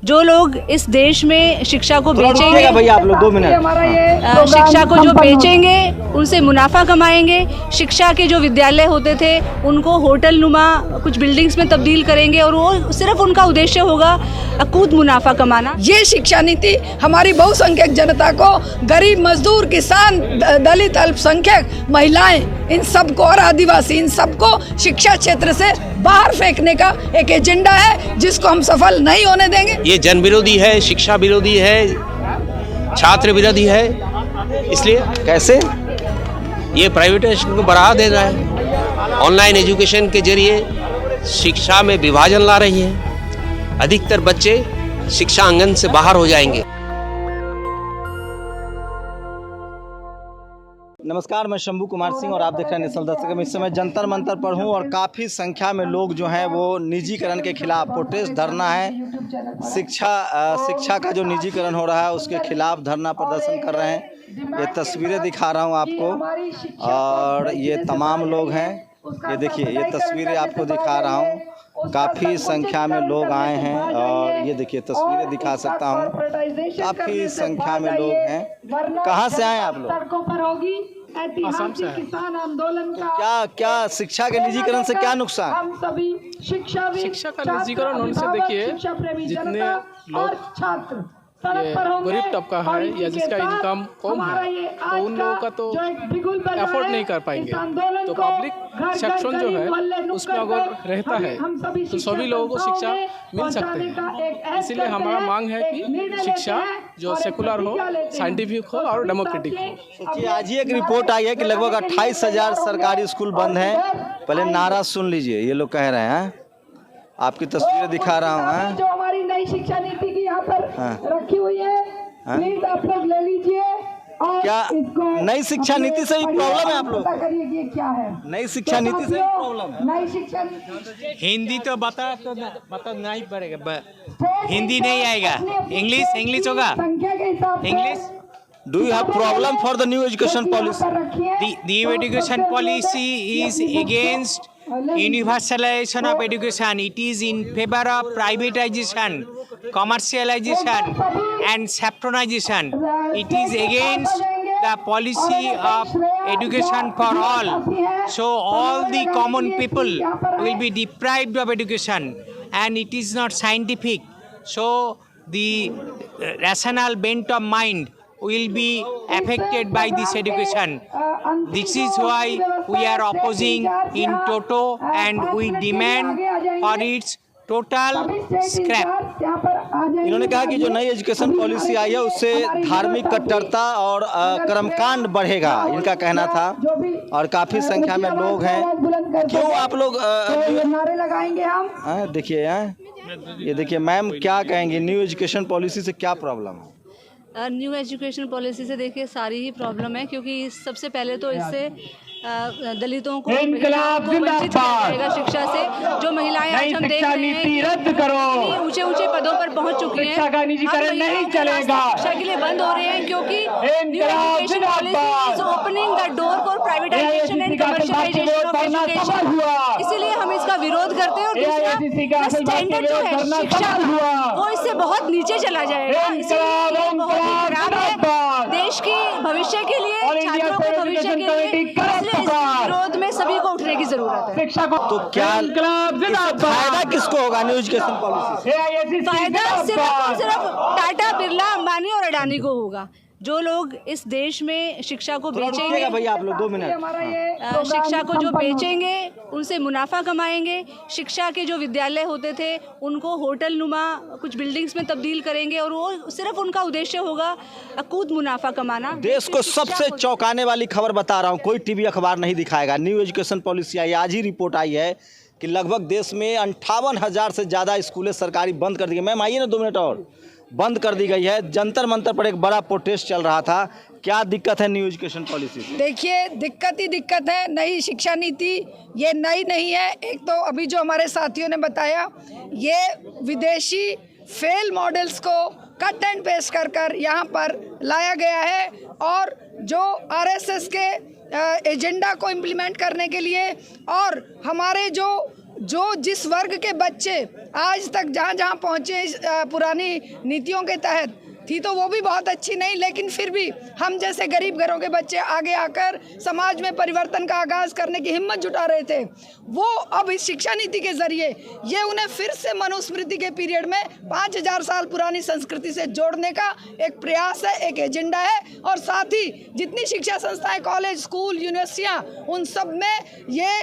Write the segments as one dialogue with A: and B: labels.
A: जो लोग इस देश में शिक्षा को बेचेंगे,
B: भैया आप लोग 2 मिनट,
A: शिक्षा को जो बेचेंगे उनसे मुनाफा कमाएंगे, शिक्षा के जो विद्यालय होते थे उनको होटल नुमा कुछ बिल्डिंग्स में तब्दील करेंगे और वो सिर्फ उनका उद्देश्य होगा अकूत मुनाफा कमाना।
C: ये शिक्षा नीति हमारी बहुसंख्यक जनता को, गरीब, मजदूर, किसान, दलित, अल्पसंख्यक, महिलाएं, इन सबको और आदिवासी, इन सबको शिक्षा क्षेत्र से बाहर फेंकने का एक एजेंडा है जिसको हम सफल नहीं होने देंगे।
D: ये जन विरोधी है, शिक्षा विरोधी है, छात्र विरोधी है। इसलिए
B: कैसे
D: ये प्राइवेटाइजेशन को बढ़ावा दे रहा है, ऑनलाइन एजुकेशन के जरिए शिक्षा में विभाजन ला रही है, अधिकतर बच्चे शिक्षा आंगन से बाहर हो जाएंगे।
B: नमस्कार, मैं शंभू कुमार सिंह और आप देख रहे हैं नेशनल दस्तक। इस समय जंतर मंतर पर हूँ और काफ़ी संख्या में लोग जो हैं वो निजीकरण के खिलाफ प्रोटेस्ट धरना है। शिक्षा का जो निजीकरण हो रहा है उसके खिलाफ धरना प्रदर्शन कर रहे हैं। ये तस्वीरें दिखा रहा हूँ आपको और ये तमाम लोग हैं। ये देखिए, ये तस्वीरें आपको दिखा रहा हूँ। काफ़ी संख्या में लोग आए हैं और ये देखिए तस्वीरें दिखा सकता हूँ। काफ़ी संख्या में लोग हैं। कहाँ से आए आप लोग?
E: असम से है।
C: किसान आंदोलन का
B: क्या शिक्षा के निजीकरण से क्या नुकसान?
C: हम सभी
E: शिक्षा का निजीकरण होने से देखिए जितने लोग
C: छात्र
E: गरीब तबका है या जिसका इनकम कम है तो उन लोगों का तो अफोर्ड नहीं कर पाएंगे। तो पब्लिक सेक्शन जो है उसमें अगर रहता है तो सभी लोगों को शिक्षा मिल सकते हैं। इसीलिए हमारा मांग है कि शिक्षा जो सेकुलर हो, साइंटिफिक हो और डेमोक्रेटिक हो।
B: सोचिए, आज ही एक रिपोर्ट आई है कि लगभग 28,000 सरकारी स्कूल बंद हैं। पहले नारा सुन लीजिए, ये लोग कह रहे हैं। आपकी तस्वीरें दिखा रहा हूँ।
C: जो हमारी नई शिक्षा नीति की यहाँ पर रखी हुई है, प्लीज आप लोग ले लीजिए। और
B: क्या नई शिक्षा नीति से ही प्रॉब्लम है आप लोग?
C: करिए कि ये क्या है
B: नई शिक्षा नीति से ही प्रॉब्लम है?
C: नई शिक्षा नीति
F: हिंदी तो बता नहीं पड़ेगा, हिंदी नहीं आएगा, इंग्लिश होगा।
C: संख्या के हिसाब से
F: English
B: Do you have problem for the new education policy?
F: the new education policy is against universalization of education. It is in favor of privatization, commercialization and saffronization. It is against the policy of education for all. So all the common people will be deprived of education and it is not scientific. So the rational bent of mind will be affected by this education. This is why we are opposing in toto and we demand for its total scrap.
B: इन्होंने कहा कि जो नई education policy आई है उससे धार्मिक कट्टरता और कर्मकांड बढ़ेगा, इनका कहना था। और काफ़ी संख्या में लोग हैं। क्यों आप लोग
C: नारे लगाएंगे हम?
B: देखिए, ये देखिए मैम, क्या कहेंगे न्यू एजुकेशन पॉलिसी से क्या प्रॉब्लम है?
A: न्यू एजुकेशन पॉलिसी से देखिए सारी ही प्रॉब्लम है, क्योंकि सबसे पहले तो इससे दलितों को वंचित किया जाएगा शिक्षा से। जो महिलाएं आज हम देख रहे हैं ऊंचे ऊंचे पदों पर पहुंच चुकी हैं, शिक्षा के लिए बंद हो रहे हैं, क्योंकि new education policy is opening the door for privatisation and commercialisation of education. इसीलिए हम इसका विरोध करते हैं। और दूसरा, स्टैंडर्ड जो है शिक्षा वो इससे बहुत नीचे चला जाएगा। इसलिए बहुत ही खराब है देश की भविष्य के लिए, छात्रों के भविष्य के लिए। इस विरोध में सभी को उठने की जरूरत है।
B: तो क्या फायदा किसको होगा न्यू एजुकेशन पॉलिसी से?
A: फायदा सिर्फ और सिर्फ टाटा, बिरला, अंबानी और अडानी को होगा। जो लोग इस देश में शिक्षा को बेचेंगे,
B: भैया आप लोग 2 मिनट,
A: शिक्षा को जो बेचेंगे उनसे मुनाफा कमाएंगे, शिक्षा के जो विद्यालय होते थे उनको होटल नुमा कुछ बिल्डिंग्स में तब्दील करेंगे और वो सिर्फ उनका उद्देश्य होगा अकूत मुनाफा कमाना।
B: देश को सबसे चौंकाने वाली खबर बता रहा हूँ, कोई टीवी अखबार नहीं दिखाएगा। न्यू एजुकेशन पॉलिसी आई, आज ही रिपोर्ट आई है कि लगभग देश में 58,000 से ज़्यादा स्कूलें सरकारी बंद कर दी गई। मैम आइए ना, 2 मिनट और, बंद कर दी गई है। जंतर मंतर पर एक बड़ा प्रोटेस्ट चल रहा था। क्या दिक्कत है न्यू एजुकेशन पॉलिसी से?
C: देखिए, दिक्कत ही दिक्कत है। नई शिक्षा नीति ये नई नहीं है। एक तो अभी जो हमारे साथियों ने बताया, ये विदेशी फेल मॉडल्स को कट एंड पेस्ट कर यहाँ पर लाया गया है और जो आरएसएस के एजेंडा को इम्प्लीमेंट करने के लिए और हमारे जो जो जिस वर्ग के बच्चे आज तक जहाँ जहाँ पहुँचे इस पुरानी नीतियों के तहत थी, तो वो भी बहुत अच्छी नहीं, लेकिन फिर भी हम जैसे गरीब घरों के बच्चे आगे आकर समाज में परिवर्तन का आगाज करने की हिम्मत जुटा रहे थे, वो अब इस शिक्षा नीति के जरिए ये उन्हें फिर से मनुस्मृति के पीरियड में 5000 साल पुरानी संस्कृति से जोड़ने का एक प्रयास है, एक एजेंडा है। और साथ ही जितनी शिक्षा संस्थाएं, कॉलेज, स्कूल, यूनिवर्सिटियाँ, उन सब में ये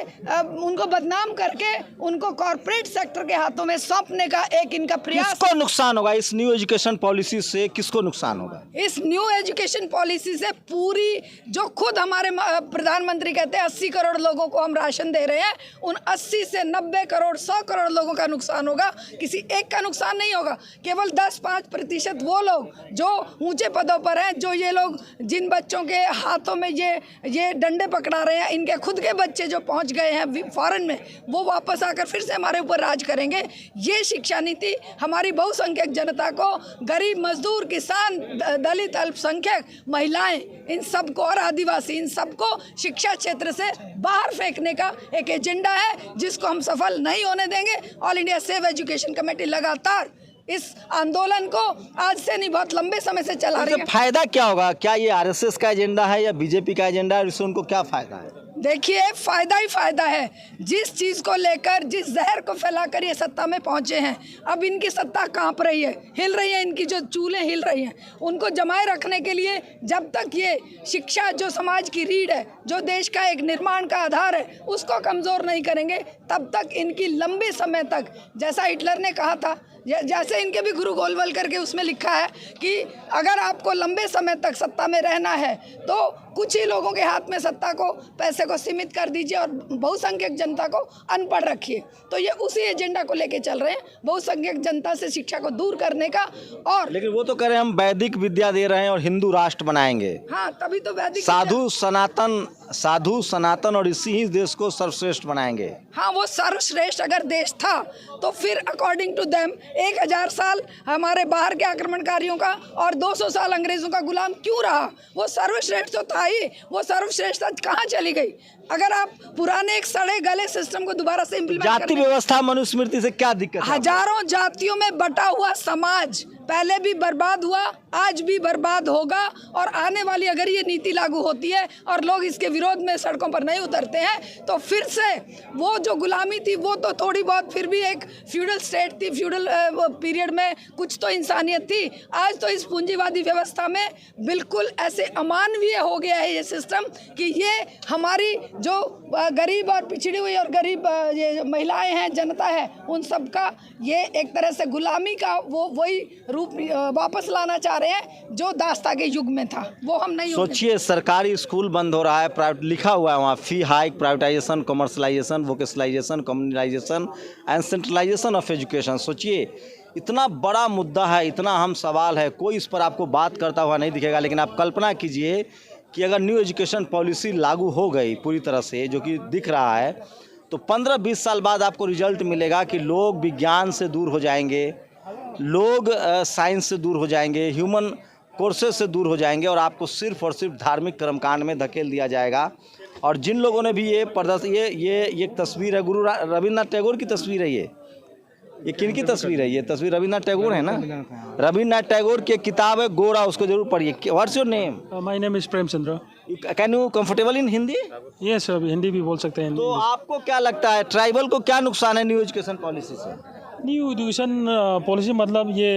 C: उनको बदनाम करके उनको कॉरपोरेट सेक्टर के हाथों में सौंपने का एक इनका प्रयास।
B: किसको नुकसान होगा इस न्यू एजुकेशन पॉलिसी से? किसको नुकसान होगा
C: इस न्यू एजुकेशन पॉलिसी से? पूरी जो खुद हमारे प्रधानमंत्री कहते हैं 80 करोड़ लोगों को हम राशन दे रहे हैं, उन 80 से 90 करोड़ 100 करोड़ लोगों का नुकसान होगा, किसी एक का नुकसान नहीं होगा। केवल 10-5% वो लोग जो ऊंचे पदों पर हैं, जो ये लोग जिन बच्चों के हाथों में ये डंडे पकड़ा रहे हैं, इनके खुद के बच्चे जो पहुंच गए हैं फॉरेन में, वो वापस आकर फिर से हमारे ऊपर राज करेंगे। ये शिक्षा नीति हमारी बहुसंख्यक जनता को, गरीब, मजदूर, किसान, दलित, अल्पसंख्यक, महिलाएं, इन सबको और आदिवासी, इन सबको शिक्षा क्षेत्र से बाहर फेंकने का एक एजेंडा है, जिसको हम सफल नहीं होने देंगे। All India save education committee लगातार इस आंदोलन को आज से नहीं, बहुत लंबे समय से चला रही है।
B: फायदा क्या होगा? क्या ये आरएसएस का एजेंडा है या बीजेपी का एजेंडा है? इससे उनको क्या फायदा है?
C: देखिए, फायदा ही फायदा है। जिस चीज़ को लेकर, जिस जहर को फैलाकर ये सत्ता में पहुंचे हैं, अब इनकी सत्ता कांप रही है, हिल रही है, इनकी जो चूल्हें हिल रही हैं, उनको जमाए रखने के लिए जब तक ये शिक्षा, जो समाज की रीढ़ है, जो देश का एक निर्माण का आधार है, उसको कमज़ोर नहीं करेंगे, तब तक इनकी लंबे समय तक, जैसा हिटलर ने कहा था, जैसे इनके भी गुरु गोलवल करके उसमें लिखा है कि अगर आपको लंबे समय तक सत्ता में रहना है तो कुछ ही लोगों के हाथ में सत्ता को, पैसे को सीमित कर दीजिए और बहुसंख्यक जनता को अनपढ़ रखिए। तो ये उसी एजेंडा को लेके चल रहे हैं, बहुसंख्यक जनता से शिक्षा को दूर करने का। और
B: लेकिन वो तो कह रहे हैं हम वैदिक विद्या दे रहे हैं और हिंदू राष्ट्र बनाएंगे।
C: हाँ, तभी तो वैदिक
B: साधु सनातन और इसी ही देश को सर्वश्रेष्ठ बनाएंगे।
C: हाँ, वो सर्वश्रेष्ठ अगर देश था तो फिर अकॉर्डिंग टू देम 1000 साल हमारे बाहर के आक्रमणकारियों का और 200 साल अंग्रेजों का गुलाम क्यों रहा? वो सर्वश्रेष्ठ तो था ही, वो सर्वश्रेष्ठता कहाँ चली गई? अगर आप पुराने एक सड़े गले सिस्टम को दोबारा से इम्प्लीमेंट
B: जाति व्यवस्था मनुस्मृति से क्या दिक्कत है?
C: हजारों जातियों में बटा हुआ समाज पहले भी बर्बाद हुआ, आज भी बर्बाद होगा। और आने वाली अगर ये नीति लागू होती है और लोग इसके विरोध में सड़कों पर नहीं उतरते हैं, तो फिर से वो जो गुलामी थी, वो तो थोड़ी बहुत फिर भी एक फ्यूडल स्टेट थी, फ्यूडल पीरियड में कुछ तो इंसानियत थी। आज तो इस पूंजीवादी व्यवस्था में बिल्कुल ऐसे अमानवीय हो गया है ये सिस्टम कि ये हमारी जो गरीब और पिछड़ी हुई और गरीब ये महिलाएं हैं, जनता है, उन सब का ये एक तरह से गुलामी का वही रूप वापस लाना चाह रहे हैं जो दास्ता के युग में था, वो हम नहीं।
B: सोचिए, सरकारी स्कूल बंद हो रहा है, प्राइवेट लिखा हुआ है वहाँ, fee hike, privatisation, commercialisation, vocationalisation, communalisation and centralisation of education. सोचिए, इतना बड़ा मुद्दा है, इतना अहम सवाल है, कोई इस पर आपको बात करता हुआ नहीं दिखेगा। लेकिन आप कल्पना कीजिए कि अगर न्यू एजुकेशन पॉलिसी लागू हो गई पूरी तरह से, जो कि दिख रहा है, तो 15-20 साल बाद आपको रिजल्ट मिलेगा कि लोग विज्ञान से दूर हो जाएंगे, लोग साइंस से दूर हो जाएंगे, ह्यूमन कोर्सेज से दूर हो जाएंगे और आपको सिर्फ और सिर्फ धार्मिक कर्मकांड में धकेल दिया जाएगा। और जिन लोगों ने भी ये प्रदर्शन, ये एक तस्वीर है, गुरु रविन्द्रनाथ टैगोर की तस्वीर है। ये किन की तस्वीर है? ये तस्वीर रविन्द्रनाथ टैगोर है ना, रविन्द्रनाथ टैगोर की किताब है गोरा, उसको जरूर पढ़िए। What's your name?
G: My name is Premchandra.
B: Can you comfortable in Hindi?
G: Yes, Hindi भी बोल सकते हैं।
B: तो आपको क्या लगता है, ट्राइबल को क्या नुकसान है न्यू एजुकेशन पॉलिसी से?
G: न्यू एजुकेशन पॉलिसी मतलब ये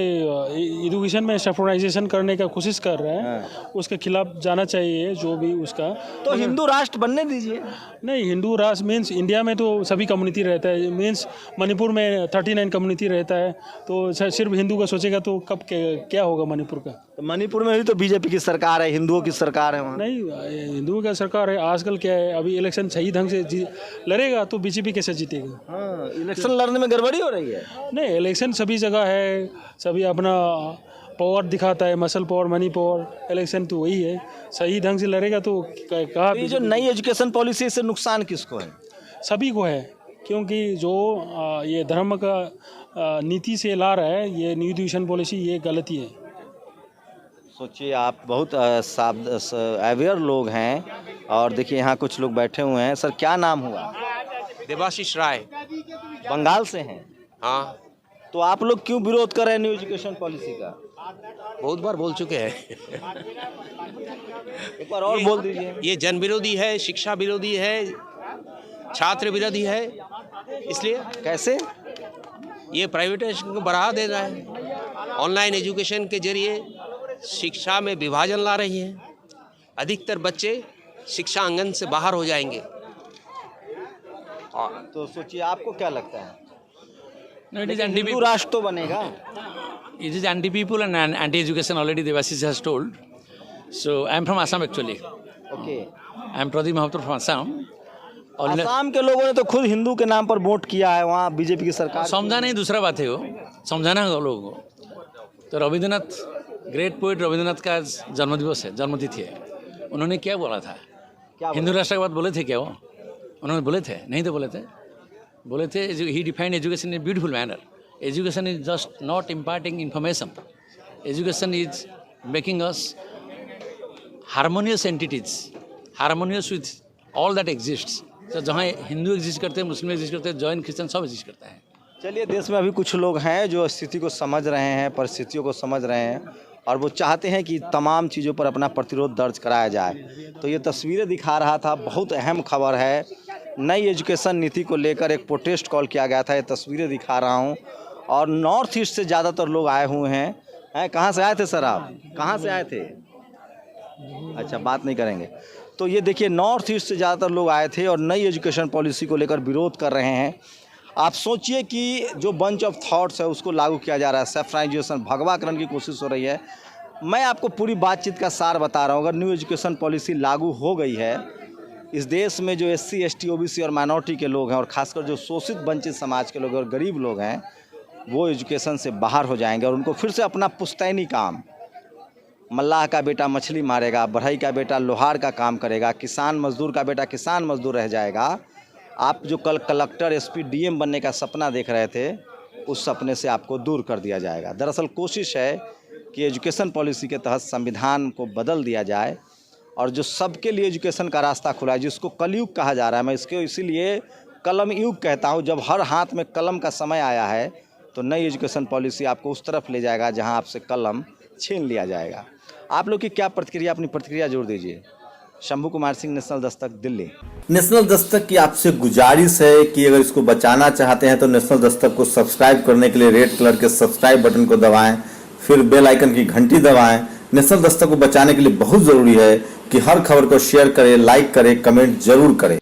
G: एजुकेशन में सेक्टराइजेशन करने का कोशिश कर रहा है, उसके खिलाफ जाना चाहिए जो भी उसका।
B: तो हिंदू राष्ट्र बनने दीजिए।
G: नहीं, हिंदू राष्ट्र मीन्स इंडिया में तो सभी कम्युनिटी रहता है, मीन्स मणिपुर में 39 कम्युनिटी रहता है, तो सिर्फ हिंदू का सोचेगा तो कब क्या होगा मणिपुर का?
B: तो मणिपुर में भी तो बीजेपी की सरकार है, हिंदुओं की सरकार है वहाँ।
G: नहीं, हिंदुओं का सरकार है। आजकल क्या है, अभी इलेक्शन सही ढंग से लड़ेगा तो बीजेपी कैसे जीतेगा?
B: हाँ, इलेक्शन लड़ने में गड़बड़ी हो रही है।
G: नहीं, इलेक्शन सभी जगह है, सभी अपना पावर दिखाता है, muscle power, money power. Election तो वही है, सही ढंग से लड़ेगा तो कहा।
B: ये जो नई एजुकेशन पॉलिसी से नुकसान किसको है?
G: सभी को है, क्योंकि जो ये धर्म का नीति से ला रहा है ये न्यू एजुकेशन पॉलिसी, ये गलती है।
B: सोचिए, आप बहुत अवेयर लोग हैं और देखिए यहाँ कुछ लोग बैठे हुए हैं। सर, क्या नाम हुआ?
D: देवाशीष राय।
B: बंगाल से हैं।
D: हाँ,
B: तो आप लोग क्यों विरोध कर रहे हैं न्यू एजुकेशन पॉलिसी का?
D: बहुत बार बोल चुके हैं।
B: एक बार और बोल दीजिए।
D: ये जन विरोधी है, शिक्षा विरोधी है, छात्र विरोधी है। इसलिए
B: कैसे?
D: ये प्राइवेटाइजेशन को बढ़ा दे रहा है। ऑनलाइन एजुकेशन के जरिए शिक्षा में विभाजन ला रही है। अधिकतर बच्चे शिक्षा आंगन से बाहर हो जाएंगे।
B: तो सोचिए, आपको क्या लगता है?
H: No, it is
B: Hindu
H: anti-people.
B: राष्ट्र तो बनेगा।
H: It is anti-people and anti-education already. Devashish has told. So I am from Assam actually.
B: Okay.
H: I am Pradeep Mahato from Assam. और
B: असम के लोगों ने तो खुद हिंदू के नाम पर वोट किया है, वहाँ बीजेपी की सरकार।
H: समझा नहीं, दूसरा बात है वो, समझाना होगा लोगों को। तो रविंद्रनाथ, ग्रेट पोइट रविंद्रनाथ का जन्मदिवस है, जन्मतिथि है। उन्होंने क्या बोला था? हिंदू राष्ट्र की बात बोले थे क्या वो? उन्होंने बोले थे? नहीं तो बोले थे ही defined education in beautiful manner. Education is just not imparting information, education is making us harmonious entities, harmonious with all that exists. तो जहाँ हिंदू एग्जिस्ट करते हैं, मुस्लिम एग्जिस्ट करते हैं, जैन क्रिश्चियन सब एग्जिस्ट करते हैं।
B: चलिए, देश में अभी कुछ लोग हैं जो स्थिति को समझ रहे हैं, परिस्थितियों को समझ रहे हैं और वो चाहते हैं कि तमाम चीज़ों पर अपना प्रतिरोध दर्ज कराया जाए। तो ये तस्वीरें दिखा रहा था, बहुत अहम खबर है। नई एजुकेशन नीति को लेकर एक प्रोटेस्ट कॉल किया गया था, ये तस्वीरें दिखा रहा हूँ। और नॉर्थ ईस्ट से ज़्यादातर लोग आए हुए हैं। कहाँ से आए थे सर आप? कहाँ से आए थे? अच्छा, बात नहीं करेंगे। तो ये देखिए, नॉर्थ ईस्ट से ज़्यादातर लोग आए थे और नई एजुकेशन पॉलिसी को लेकर विरोध कर रहे हैं। आप सोचिए कि जो बंच ऑफ थॉट्स है उसको लागू किया जा रहा है, सेफ्राइजेशन, भगवाकरण की कोशिश हो रही है। मैं आपको पूरी बातचीत का सार बता रहा हूँ। अगर न्यू एजुकेशन पॉलिसी लागू हो गई है, इस देश में जो SC, ST, OBC और माइनॉरिटी के लोग हैं और ख़ासकर जो शोषित वंचित समाज के लोग और गरीब लोग हैं, वो एजुकेशन से बाहर हो जाएंगे और उनको फिर से अपना पुश्तैनी काम, मल्लाह का बेटा मछली मारेगा, बढ़ई का बेटा लोहार का काम करेगा, किसान मजदूर का बेटा किसान मजदूर रह जाएगा। आप जो कल कलेक्टर, SP, DM बनने का सपना देख रहे थे, उस सपने से आपको दूर कर दिया जाएगा। दरअसल कोशिश है कि एजुकेशन पॉलिसी के तहत संविधान को बदल दिया जाए और जो सबके लिए एजुकेशन का रास्ता खुला है, जिसको कलयुग कहा जा रहा है, मैं इसको इसीलिए कलम युग कहता हूँ। जब हर हाथ में कलम का समय आया है तो नई एजुकेशन पॉलिसी आपको उस तरफ ले जाएगा जहाँ आपसे कलम छीन लिया जाएगा। आप लोग की क्या प्रतिक्रिया, अपनी प्रतिक्रिया जोड़ दीजिए। शंभू कुमार सिंह, नेशनल दस्तक, दिल्ली।
I: नेशनल दस्तक की आपसे गुजारिश है कि अगर इसको बचाना चाहते हैं तो नेशनल दस्तक को सब्सक्राइब करने के लिए रेड कलर के सब्सक्राइब बटन को दबाएं, फिर बेल आइकन की घंटी दबाएं। नेशनल दस्तक को बचाने के लिए बहुत जरूरी है कि हर खबर को शेयर करें, लाइक करें, कमेंट जरूर करें।